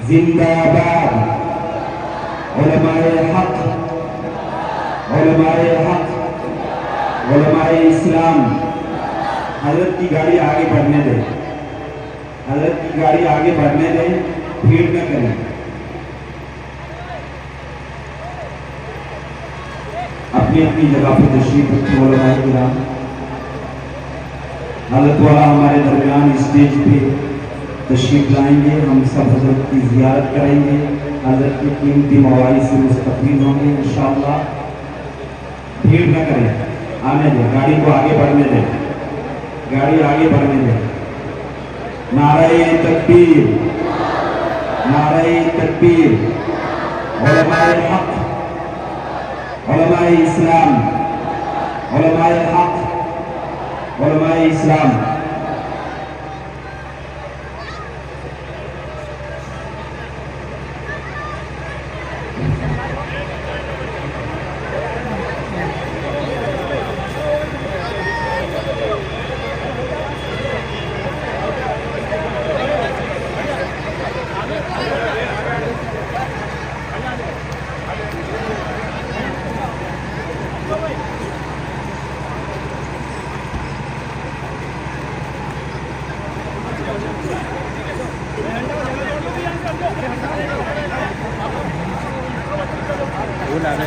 जिंदाबाद उलमाए हक, उलमाए हक, उलमाए इस्लाम। हजरत की गाड़ी आगे बढ़ने दें, हजरत की गाड़ी आगे बढ़ने दें, भीड़ न करें। अपनी अपनी जगह पर तशरीफ रखिए उलमाए किराम। हजरत वाला हमारे दरमियान स्टेज पे तशरीफ लाएंगे, हम सब हजरत की जियारत करेंगे, हजरत की कीमती मवाइद से मुस्तफीद होंगे इंशाअल्लाह। भीड़ न करें, आने दें, गाड़ी को आगे बढ़ने दें, गाड़ी आगे बढ़ने दें। नारे तकबीर, नारे तकबीर। उलमाए हक, उलमाए इस्लाम, उलमाए हक, उलमाए इस्लाम। Udah ada